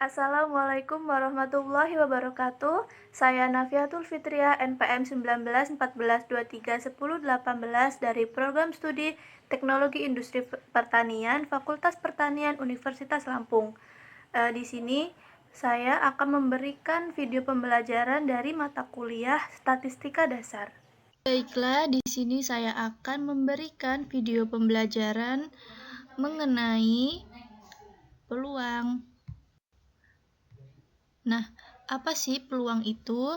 Assalamualaikum warahmatullahi wabarakatuh. Saya Nafiatul Fitriah NPM 1914231018 dari Program Studi Teknologi Industri Pertanian Fakultas Pertanian Universitas Lampung. Di sini saya akan memberikan video pembelajaran dari mata kuliah Statistika Dasar. Baiklah, di sini saya akan memberikan video pembelajaran mengenai peluang. Nah, apa sih peluang itu?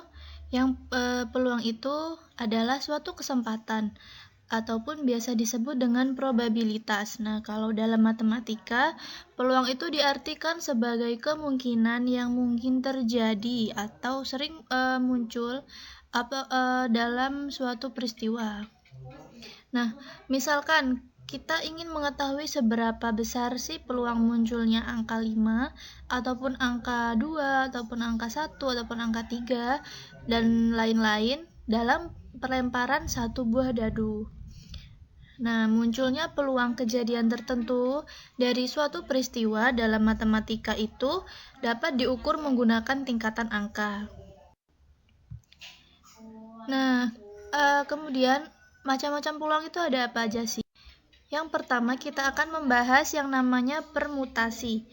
Peluang itu adalah suatu kesempatan ataupun biasa disebut dengan probabilitas. Nah, kalau dalam matematika, peluang itu diartikan sebagai kemungkinan yang mungkin terjadi atau sering muncul dalam suatu peristiwa. Nah, misalkan kita ingin mengetahui seberapa besar sih peluang munculnya angka 5 ataupun angka 2 ataupun angka 1 ataupun angka 3 dan lain-lain dalam pelemparan satu buah dadu. Nah, munculnya peluang kejadian tertentu dari suatu peristiwa dalam matematika itu dapat diukur menggunakan tingkatan angka. Nah, kemudian macam-macam peluang itu ada apa aja sih? Yang pertama kita akan membahas yang namanya permutasi.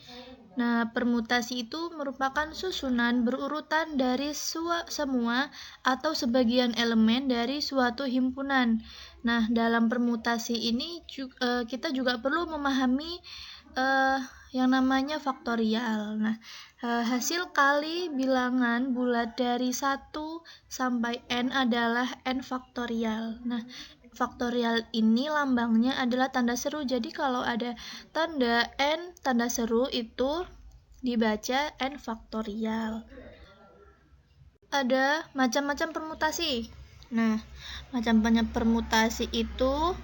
Nah, permutasi itu merupakan susunan berurutan dari semua atau sebagian elemen dari suatu himpunan. Nah, dalam permutasi ini kita juga perlu memahami yang namanya faktorial. Nah, hasil kali bilangan bulat dari 1 sampai n adalah n faktorial. Nah, faktorial ini lambangnya adalah tanda seru. Jadi kalau ada tanda n tanda seru itu dibaca n faktorial. Ada macam-macam permutasi. Nah, macam-macam permutasi itu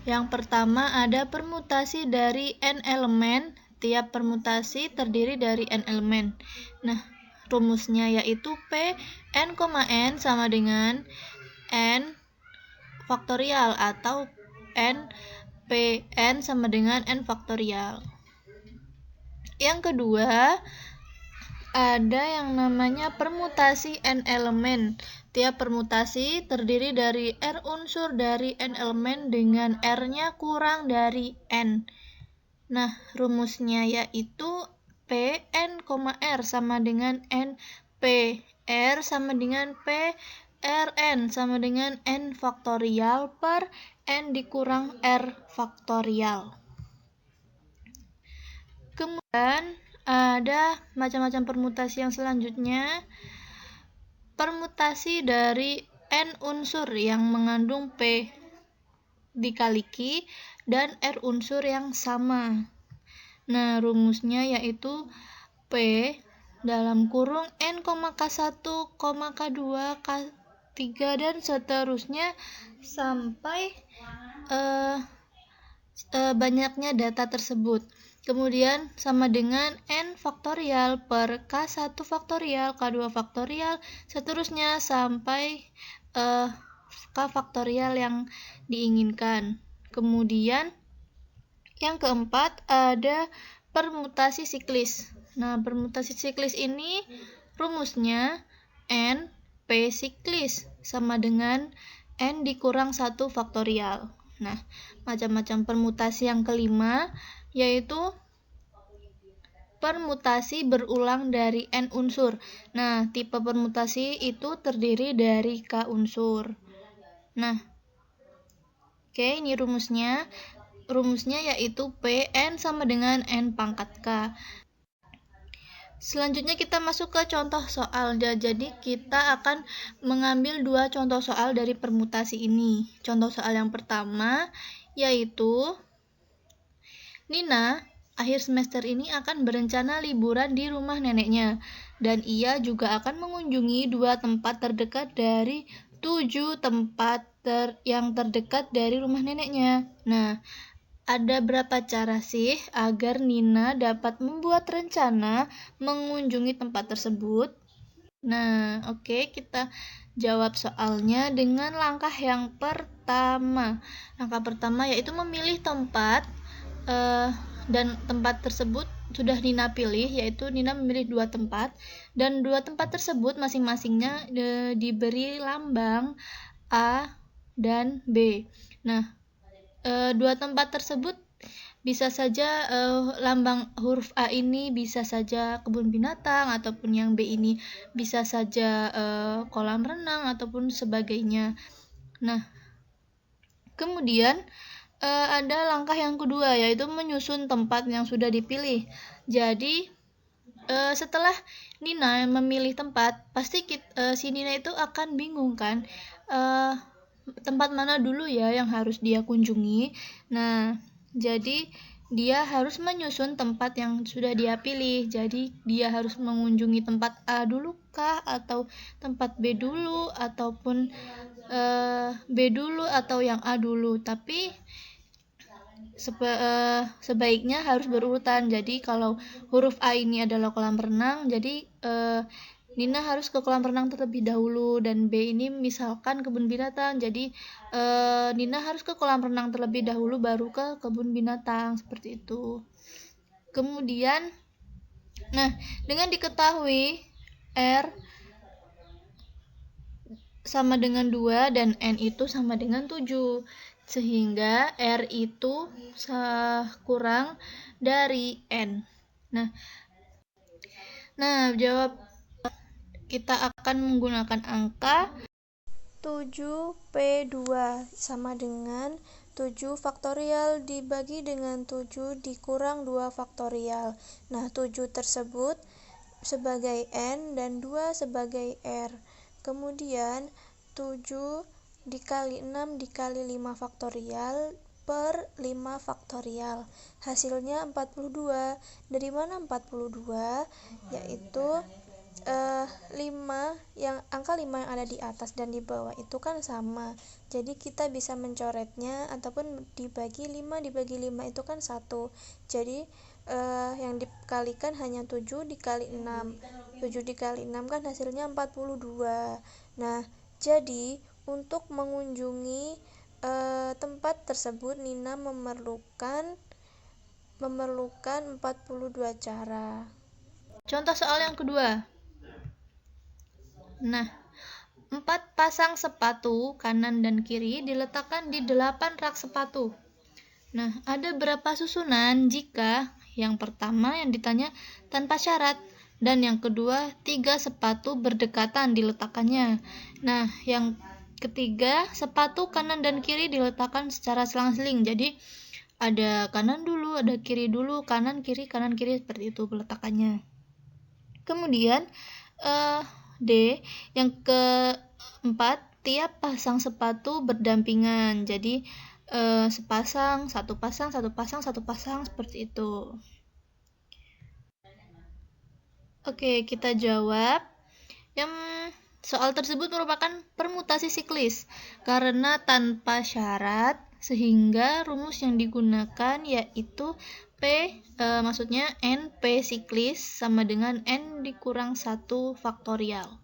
yang pertama ada permutasi dari n elemen. Tiap permutasi terdiri dari n elemen. Nah, rumusnya yaitu P n, n sama dengan n faktorial atau n p n sama dengan n faktorial. Yang kedua, ada yang namanya permutasi n elemen. Tiap permutasi terdiri dari r unsur dari n elemen dengan r-nya kurang dari n. Nah, rumusnya yaitu P n, r sama dengan n p r sama dengan p Rn sama dengan n faktorial per n dikurang r faktorial. Kemudian ada macam-macam permutasi yang selanjutnya. Permutasi dari n unsur yang mengandung p dikali q dan r unsur yang sama. Nah, rumusnya yaitu P dalam kurung n, K1, K2, K3 dan seterusnya sampai banyaknya data tersebut. Kemudian sama dengan n faktorial per K1 faktorial, K2 faktorial, seterusnya sampai K faktorial yang diinginkan. Kemudian yang keempat ada permutasi siklis. Nah, permutasi siklis ini rumusnya n p siklis sama dengan n dikurang 1 faktorial. Nah, macam-macam permutasi yang kelima yaitu permutasi berulang dari n unsur. Nah, tipe permutasi itu terdiri dari k unsur. Nah, oke, ini rumusnya. Rumusnya yaitu P n sama dengan n pangkat k. Selanjutnya kita masuk ke contoh soal. Jadi kita akan mengambil 2 contoh soal dari permutasi ini. Contoh soal yang pertama yaitu Nina akhir semester ini akan berencana liburan di rumah neneknya dan ia juga akan mengunjungi 2 tempat terdekat dari 7 tempat yang terdekat dari rumah neneknya. Nah, ada berapa cara sih agar Nina dapat membuat rencana mengunjungi tempat tersebut? Nah, oke, kita jawab soalnya dengan langkah yang pertama. Langkah pertama yaitu memilih tempat dan tempat tersebut sudah Nina pilih, yaitu Nina memilih 2 tempat, dan 2 tempat tersebut masing-masingnya diberi lambang A dan B. Nah, 2 tempat tersebut bisa saja lambang huruf A ini bisa saja kebun binatang, ataupun yang B ini bisa saja kolam renang ataupun sebagainya. Nah, kemudian ada langkah yang kedua, yaitu menyusun tempat yang sudah dipilih. Jadi setelah Nina memilih tempat, pasti si Nina itu akan bingung kan, tempat mana dulu ya yang harus dia kunjungi. Nah, jadi dia harus menyusun tempat yang sudah dia pilih. Jadi dia harus mengunjungi tempat A dulu kah, atau tempat B dulu, ataupun B dulu, atau yang A dulu. Tapi sebaiknya harus berurutan. Jadi kalau huruf A ini adalah kolam renang, jadi Nina harus ke kolam renang terlebih dahulu, dan B ini misalkan kebun binatang, jadi Nina harus ke kolam renang terlebih dahulu baru ke kebun binatang, seperti itu. Kemudian, nah, dengan diketahui R sama dengan 2 dan N itu sama dengan 7, sehingga R itu kurang dari N. Nah, jawab kita akan menggunakan angka 7P2 sama dengan 7 faktorial dibagi dengan 7 dikurang 2 faktorial. Nah, 7 tersebut sebagai N dan 2 sebagai R. Kemudian 7 dikali 6 dikali 5 faktorial per 5 faktorial. Hasilnya 42. Dari mana 42? Yaitu angka 5 yang ada di atas dan di bawah itu kan sama. Jadi kita bisa mencoretnya, ataupun dibagi 5 itu kan 1. Jadi yang dikalikan hanya 7 dikali 6. 7 dikali 6 kan hasilnya 42. Nah, jadi untuk mengunjungi tempat tersebut Nina memerlukan 42 cara. Contoh soal yang kedua. Nah, 4 pasang sepatu kanan dan kiri diletakkan di 8 rak sepatu. Nah, ada berapa susunan jika yang pertama yang ditanya tanpa syarat, dan yang kedua 3 sepatu berdekatan diletakkannya. Nah, yang ketiga sepatu kanan dan kiri diletakkan secara selang-seling. Jadi ada kanan dulu, ada kiri dulu, kanan kiri seperti itu peletakannya. Kemudian D, yang keempat, tiap pasang sepatu berdampingan. Jadi sepasang, satu pasang, seperti itu. Oke, kita jawab. Yang soal tersebut merupakan permutasi siklis karena tanpa syarat, sehingga rumus yang digunakan yaitu maksudnya N P siklis sama dengan N dikurang 1 faktorial.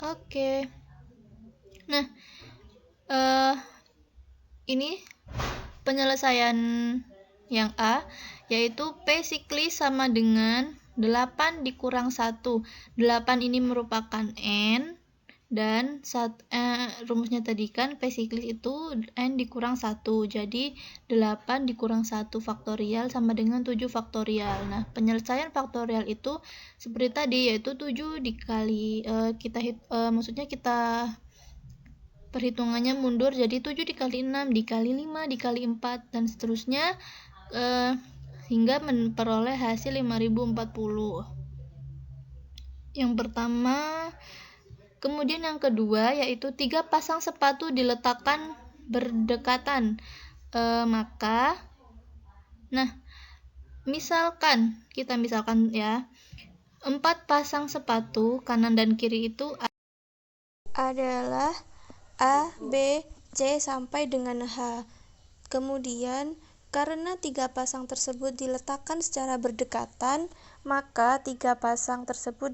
Oke. Nah, ini penyelesaian yang A, yaitu P siklis sama dengan 8 dikurang 1. 8 ini merupakan N, dan rumusnya tadi kan P siklis itu N dikurang 1. Jadi 8 dikurang 1 faktorial sama dengan 7 faktorial. Nah, penyelesaian faktorial itu seperti tadi, yaitu 7 dikali maksudnya kita perhitungannya mundur, jadi 7 dikali 6 dikali 5 dikali 4 dan seterusnya hingga memperoleh hasil 5040. Yang pertama. Kemudian yang kedua yaitu 3 pasang sepatu diletakkan berdekatan. Misalkan ya, 4 pasang sepatu kanan dan kiri itu adalah A, B, C sampai dengan H. Kemudian karena 3 pasang tersebut diletakkan secara berdekatan, maka 3 pasang tersebut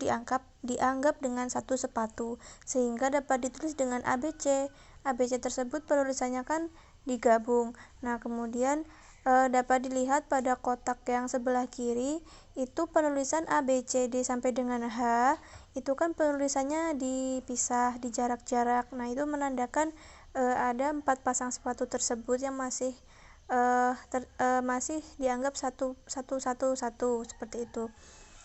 dianggap dengan satu sepatu, sehingga dapat ditulis dengan ABC. ABC tersebut perlu ditanyakan digabung. Nah, kemudian dapat dilihat pada kotak yang sebelah kiri itu penulisan A, B, C, D sampai dengan H itu kan penulisannya dipisah di jarak-jarak. Nah, itu menandakan ada 4 pasang sepatu tersebut yang masih masih dianggap satu seperti itu.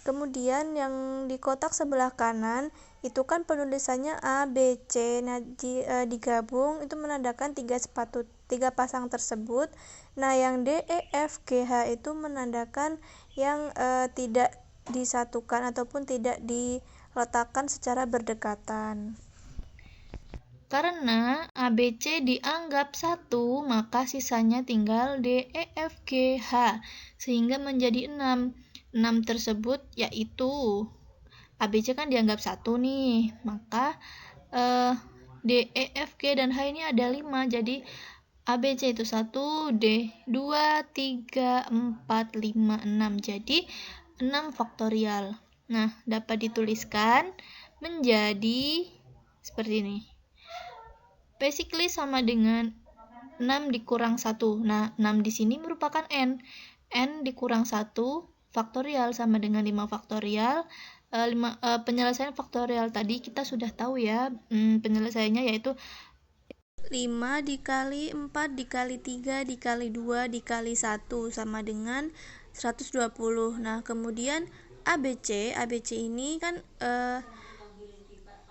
Kemudian yang di kotak sebelah kanan itu kan penulisannya A, B, C. Nah, digabung itu menandakan 3 pasang tersebut. Nah, yang D, E, F, G, H itu menandakan yang tidak disatukan ataupun tidak diletakkan secara berdekatan. Karena ABC dianggap satu, maka sisanya tinggal D, E, F, G, H, sehingga menjadi 6. 6 tersebut yaitu ABC kan dianggap satu nih, maka D, E, F, G, dan H ini ada 5, jadi ABC itu 1, D 2, 3, 4, 5, 6, jadi 6 faktorial. Nah, dapat dituliskan menjadi seperti ini. Basically sama dengan 6 dikurang 1. Nah, 6 di sini merupakan N. N dikurang 1 faktorial sama dengan 5 faktorial. Penyelesaian faktorial tadi kita sudah tahu ya. Penyelesaiannya yaitu 5 dikali 4 dikali 3 dikali 2 dikali 1 sama dengan 120. Nah, kemudian ABC ini kan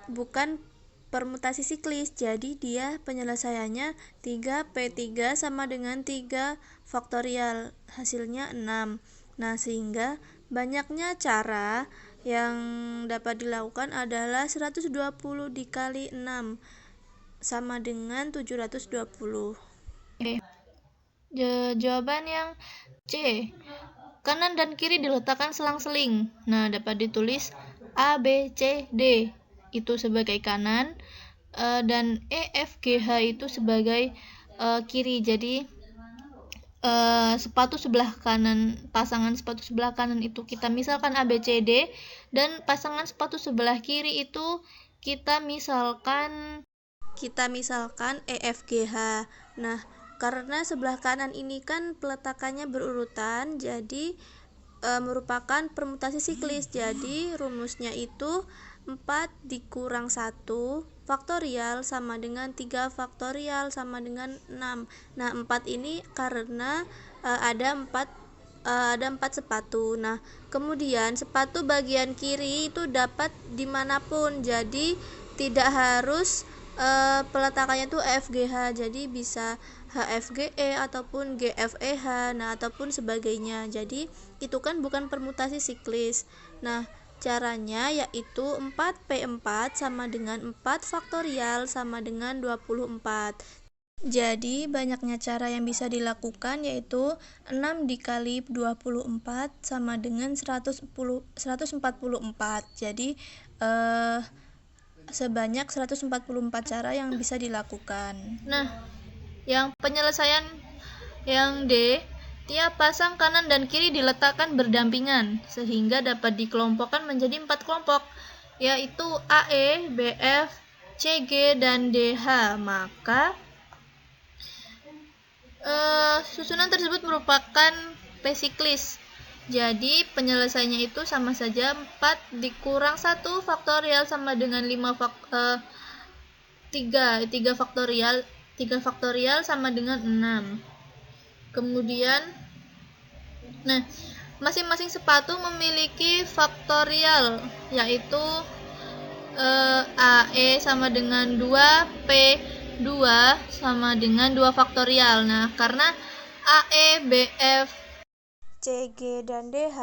bukan permutasi siklis, jadi dia penyelesaiannya 3P3 sama dengan 3 faktorial, hasilnya 6. Nah, sehingga banyaknya cara yang dapat dilakukan adalah 120 dikali 6 sama dengan 720. Jawaban yang C. Kanan dan kiri diletakkan selang-seling. Nah, dapat ditulis A, B, C, D itu sebagai kanan, dan E, F, G, H itu sebagai kiri. Jadi sepatu sebelah kanan, pasangan sepatu sebelah kanan itu kita misalkan A, B, C, D, dan pasangan sepatu sebelah kiri itu kita misalkan E, F, G, H. Nah, karena sebelah kanan ini kan peletakannya berurutan, jadi merupakan permutasi siklis. Jadi rumusnya itu 4 dikurang 1 faktorial sama dengan 3 faktorial sama dengan 6. Nah, 4 ini karena ada 4 sepatu. Nah, kemudian sepatu bagian kiri itu dapat dimanapun, jadi tidak harus peletakannya itu FGH, jadi bisa HFGE ataupun GFEH, nah ataupun sebagainya. Jadi itu kan bukan permutasi siklis. Nah, caranya yaitu 4P4 sama dengan 4 faktorial sama dengan 24. Jadi banyaknya cara yang bisa dilakukan yaitu 6 dikali 24 sama dengan 144. Jadi sebanyak 144 cara yang bisa dilakukan. Nah, yang penyelesaian yang D, tiap pasang kanan dan kiri diletakkan berdampingan sehingga dapat dikelompokkan menjadi 4 kelompok, yaitu AE, BF, CG, dan DH. Maka susunan tersebut merupakan P-siklis. Jadi penyelesaiannya itu sama saja 4 dikurang 1 faktorial sama dengan 3 faktorial. 3 faktorial sama dengan 6. Kemudian masing-masing sepatu memiliki faktorial, yaitu AE sama dengan 2, P2 sama dengan 2 faktorial. Nah, karena AE, BF, CG, dan DH,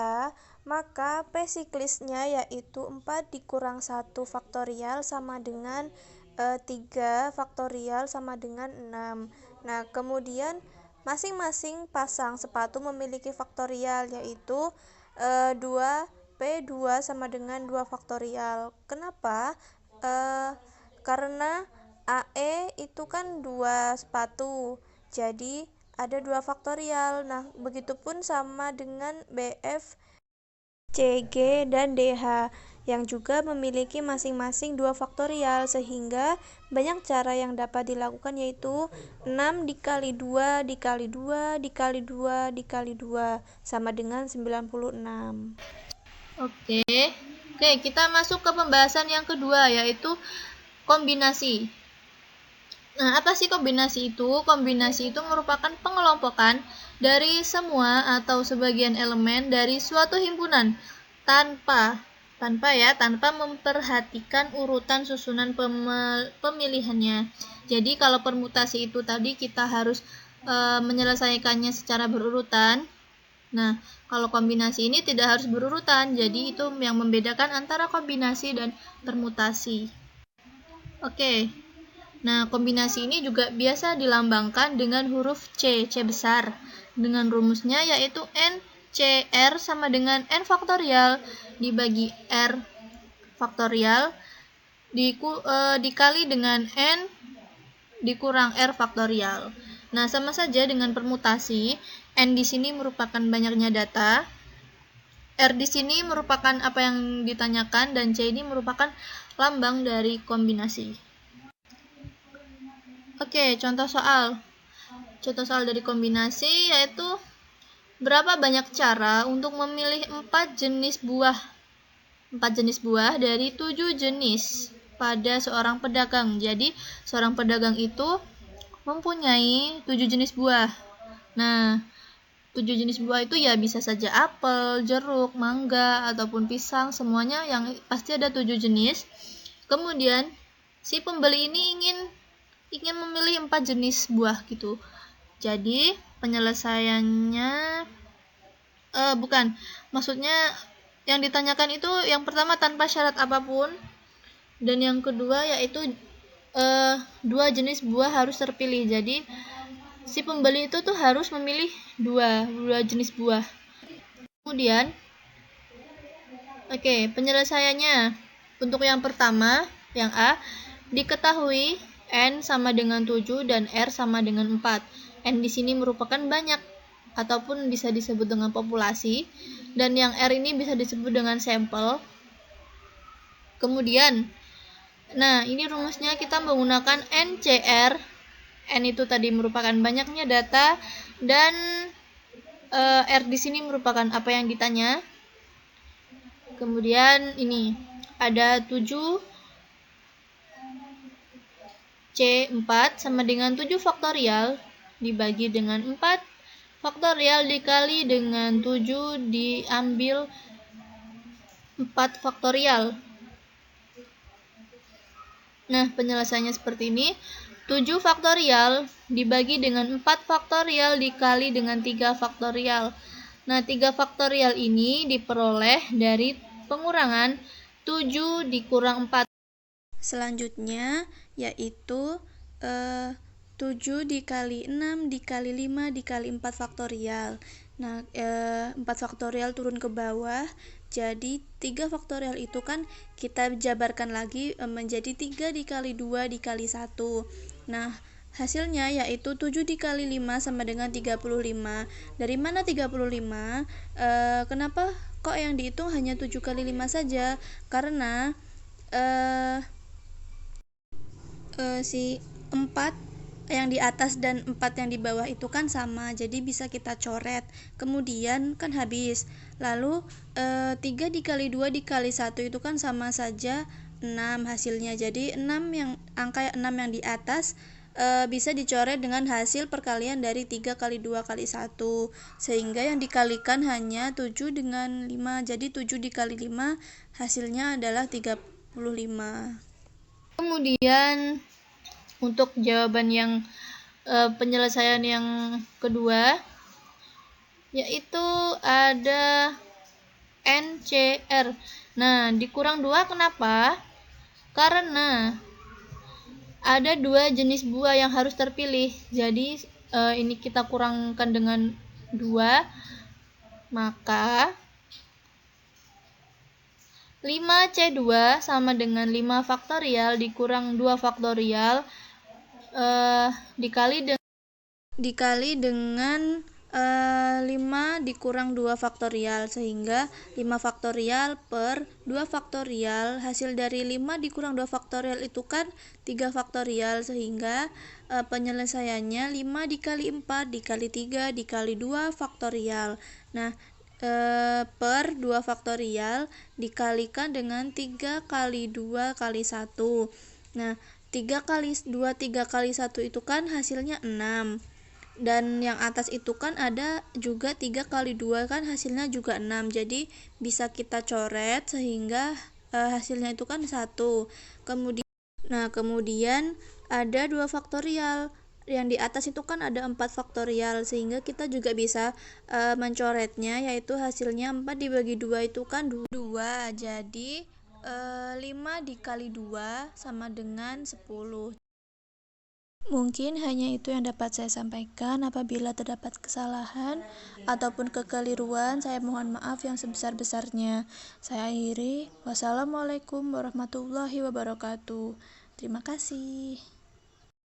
maka P-siklisnya yaitu 4 dikurang 1 faktorial sama dengan 3 faktorial sama dengan 6. Nah, kemudian masing-masing pasang sepatu memiliki faktorial, yaitu 2P2 sama dengan 2 faktorial. Kenapa? Karena AE itu kan 2 sepatu, jadi ada 2 faktorial. Nah, begitupun sama dengan BF, CG, dan DH. yang juga memiliki masing-masing 2 faktorial, sehingga banyak cara yang dapat dilakukan, yaitu 6 dikali 2 dikali 2 dikali 2 dikali 2 sama dengan 96. Oke, kita masuk ke pembahasan yang kedua, yaitu kombinasi. Nah, apa sih kombinasi itu? Kombinasi itu merupakan pengelompokan dari semua atau sebagian elemen dari suatu himpunan tanpa memperhatikan urutan susunan pemilihannya. Jadi kalau permutasi itu tadi kita harus menyelesaikannya secara berurutan. Nah, kalau kombinasi ini tidak harus berurutan. Jadi itu yang membedakan antara kombinasi dan permutasi. Oke. Nah, kombinasi ini juga biasa dilambangkan dengan huruf C besar. Dengan rumusnya yaitu N CR sama dengan N faktorial dibagi R faktorial dikali dengan N dikurang R faktorial. Nah, sama saja dengan permutasi. N di sini merupakan banyaknya data, R di sini merupakan apa yang ditanyakan, dan C ini merupakan lambang dari kombinasi. Oke, contoh soal dari kombinasi yaitu berapa banyak cara untuk memilih 4 jenis buah dari 7 jenis pada seorang pedagang. Jadi, seorang pedagang itu mempunyai 7 jenis buah. Nah, 7 jenis buah itu ya bisa saja apel, jeruk, mangga, ataupun pisang, semuanya yang pasti ada 7 jenis. Kemudian, si pembeli ini ingin memilih 4 jenis buah gitu. Jadi, penyelesaiannya maksudnya yang ditanyakan itu yang pertama tanpa syarat apapun, dan yang kedua yaitu 2 jenis buah harus terpilih. Jadi si pembeli itu tuh harus memilih 2 jenis buah. Kemudian penyelesaiannya untuk yang pertama, yang A, diketahui N sama dengan 7 dan R sama dengan 4. N di sini merupakan banyak ataupun bisa disebut dengan populasi, dan yang R ini bisa disebut dengan sampel. Kemudian, nah ini rumusnya kita menggunakan NCR. N itu tadi merupakan banyaknya data, dan R di sini merupakan apa yang ditanya. Kemudian ini ada 7 C4 sama dengan 7 faktorial dibagi dengan 4 faktorial dikali dengan 7 diambil 4 faktorial. Nah, penyelesaiannya seperti ini. 7 faktorial dibagi dengan 4 faktorial dikali dengan 3 faktorial. Nah, 3 faktorial ini diperoleh dari pengurangan 7 dikurang 4. Selanjutnya yaitu 7 dikali 6 dikali 5 dikali 4 faktorial. Nah, 4 faktorial turun ke bawah, jadi 3 faktorial itu kan kita jabarkan lagi menjadi 3 dikali 2 dikali 1. Nah, hasilnya yaitu 7 dikali 5 sama dengan 35. Dari mana 35? Kenapa kok yang dihitung hanya 7 kali 5 saja? Karena si 4 yang di atas dan 4 yang di bawah itu kan sama, jadi bisa kita coret. Kemudian kan habis. Lalu 3 dikali 2 dikali 1 itu kan sama saja 6 hasilnya. Jadi angka 6 yang di atas bisa dicoret dengan hasil perkalian dari 3 kali 2 kali 1, sehingga yang dikalikan hanya 7 dengan 5. Jadi 7 dikali 5 hasilnya adalah 35. Kemudian untuk jawaban yang penyelesaian yang kedua yaitu ada NCR. Nah, dikurang 2 kenapa? Karena ada 2 jenis buah yang harus terpilih. Jadi ini kita kurangkan dengan 2, maka 5C2 sama dengan 5 faktorial dikurang 2 faktorial dikali dengan 5 dikurang 2 faktorial, sehingga 5 faktorial per 2 faktorial, hasil dari 5 dikurang 2 faktorial itu kan 3 faktorial, sehingga penyelesaiannya 5 dikali 4 dikali 3 dikali 2 faktorial. Nah, per 2 faktorial dikalikan dengan 3 kali 2 kali 1. Nah, 3 kali 2 3 kali 1 itu kan hasilnya 6. Dan yang atas itu kan ada juga 3 kali 2 kan hasilnya juga 6. Jadi bisa kita coret sehingga hasilnya itu kan 1. Kemudian ada 2 faktorial. Yang di atas itu kan ada 4 faktorial, sehingga kita juga bisa mencoretnya, yaitu hasilnya 4 dibagi 2 itu kan 2. Jadi 5 dikali 2 sama dengan 10. Mungkin hanya itu yang dapat saya sampaikan. Apabila terdapat kesalahan ataupun kekeliruan, saya mohon maaf yang sebesar-besarnya. Saya akhiri. Wassalamualaikum warahmatullahi wabarakatuh. Terima kasih.